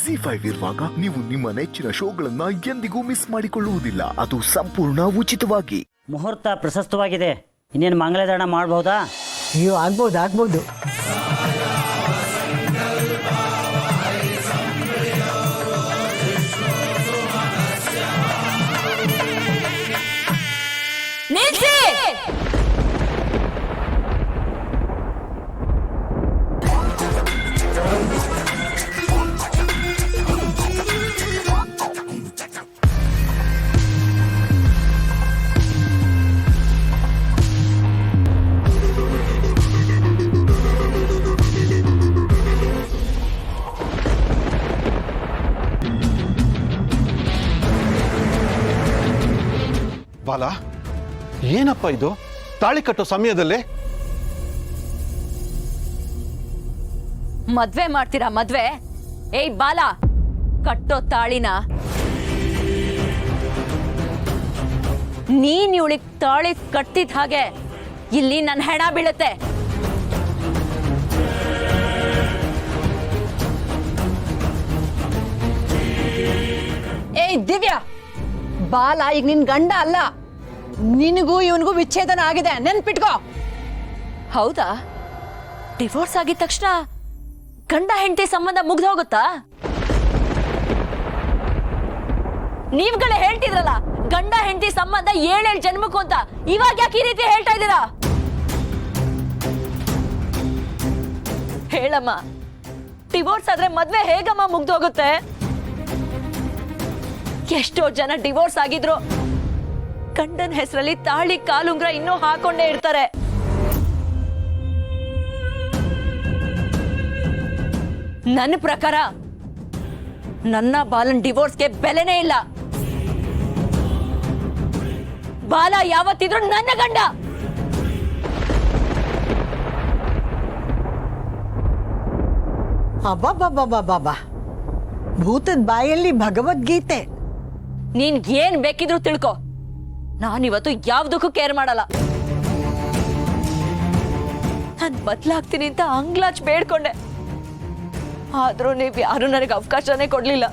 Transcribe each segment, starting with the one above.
ZEE5 ಇರುವಾಗ ನೀವು ನಿಮ್ಮ ನೆಚ್ಚಿನ ಶೋಗಳನ್ನ ಎಂದಿಗೂ ಮಿಸ್ ಮಾಡಿಕೊಳ್ಳುವುದಿಲ್ಲ. ಅದು ಸಂಪೂರ್ಣ ಉಚಿತವಾಗಿ. ಮುಹೂರ್ತ ಪ್ರಶಸ್ತವಾಗಿದೆ. ಇನ್ನೇನು ಮಂಗಳದಾನ ಮಾಡಬಹುದಾ? ಅಯ್ಯೋ, ಆಗ್ಬೋದು. ನಿಲ್ಸಿ! ಬಾಲ, ಏನಪ್ಪ ಇದು? ತಾಳಿ ಕಟ್ಟೋ ಸಮಯದಲ್ಲಿ ಮದ್ವೆ ಮಾಡ್ತೀರಾ? ಮದ್ವೆ? ಏಯ್ ಬಾಲ, ಕಟ್ಟೋ ತಾಳಿನ. ನೀನ್ ಇವಳಿಗೆ ತಾಳಿ ಕಟ್ತಿದ್ ಹಾಗೆ ಇಲ್ಲಿ ನನ್ನ ಹೆಣ ಬೀಳುತ್ತೆ. ಏಯ್ ದಿವ್ಯಾ, ಬಾಲ ಈಗ ನಿನ್ ಗಂಡ ಅಲ್ಲ. ನಿನಗೂ ಇವನಿಗೂ ವಿಚ್ಛೇದನ ಆಗಿದೆ, ನೆನ್ಪಿಟ್ಕೋ. ಹೌದಾ? ಡಿವೋರ್ಸ್ ಆಗಿದ ತಕ್ಷಣ ಗಂಡ ಹೆಂಡತಿ ಸಂಬಂಧ ಮುಗ್ದು ಹೋಗುತ್ತಾ? ನೀವ್ಗಳೇ ಹೇಳ್ತಿದ್ರಲ್ಲ ಗಂಡ ಹೆಂಡತಿ ಸಂಬಂಧ 7 ಜನ್ಮಕ್ಕೂ ಅಂತ. ಇವಾಗ ಯಾಕೆ ಈ ರೀತಿ ಹೇಳ್ತಾ ಇದ್ದೀರಾ? ಹೇಳಮ್ಮ, ಡಿವೋರ್ಸ್ ಆದ್ರೆ ಮದ್ವೆ ಹೇಗಮ್ಮ ಮುಗ್ದು ಹೋಗುತ್ತೆ? ಎಷ್ಟೋ ಜನ ಡಿವೋರ್ಸ್ ಆಗಿದ್ರು ಗಂಡನ ಹೆಸರಲ್ಲಿ ತಾಳಿ ಕಾಲುಂಗ್ರ ಇನ್ನೂ ಹಾಕೊಂಡೇ ಇರ್ತಾರೆ. ನನ್ನ ಪ್ರಕಾರ ನನ್ನ ಬಾಲನ್ ಡಿವೋರ್ಸ್ಗೆ ಬೆಲೆನೇ ಇಲ್ಲ. ಬಾಲ ಯಾವತ್ತಿದ್ರು ನನ್ನ ಗಂಡ. ಅಬ್ಬಬ್ಬಬ್ಬಬ್ಬಬ್ಬ, ಭೂತದ ಬಾಯಲ್ಲಿ ಭಗವದ್ಗೀತೆ. ನೀನ್ ಏನ್ ಬೇಕಿದ್ರು ತಿಳ್ಕೊ, ನಾನಿವತ್ತು ಯಾವ್ದಕ್ಕೂ ಕೇರ್ ಮಾಡಲ್ಲ. ನಾನ್ ಬದ್ಲಾಗ್ತೀನಿ ಅಂತ ಅಂಗ್ಲಾಚ್ ಬೇಡ್ಕೊಂಡೆ, ಆದ್ರೂ ನೀವ್ ಯಾರು ನನಗೆ ಅವಕಾಶನೇ ಕೊಡ್ಲಿಲ್ಲ.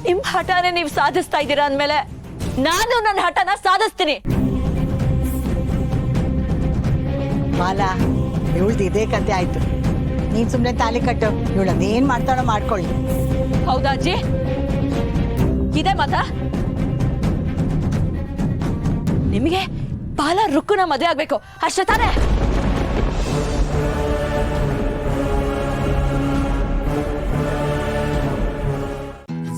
ನಿಮ್ ಹಠಾನೇ ನೀವ್ ಸಾಧಿಸ್ತಾ ಇದ್ದೀರಾ ಅಂದ್ಮೇಲೆ ನಾನು ನನ್ನ ಹಠನ ಸಾಧಿಸ್ತೀನಿ. ಬಾಲ, ಇವಳ್ದು ಇದೇ ಕತೆ ಆಯ್ತು. ನೀನ್ ಸುಮ್ನೆ ತಾಲಿ ಕಟ್ಟು, ಇವಳದೇನ್ ಮಾಡ್ತಾಳೋ ಮಾಡ್ಕೊಳ್ಳಿ. ಹೌದಾ ಅಜ್ಜಿ? ಇದೇ ಮಾತಾ? ನಿಮಗೆ ಬಾಲ ರುಕ್ಕುನ ಮದುವೆ ಆಗ್ಬೇಕು ಅಷ್ಟೇ ತಾನೇ?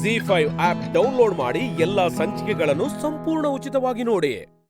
ZEE5 ಆಪ್ ಡೌನ್ಲೋಡ್ ಮಾಡಿ ಎಲ್ಲಾ ಸಂಚಿಕೆಗಳನ್ನು ಸಂಪೂರ್ಣ ಉಚಿತವಾಗಿ ನೋಡಿ.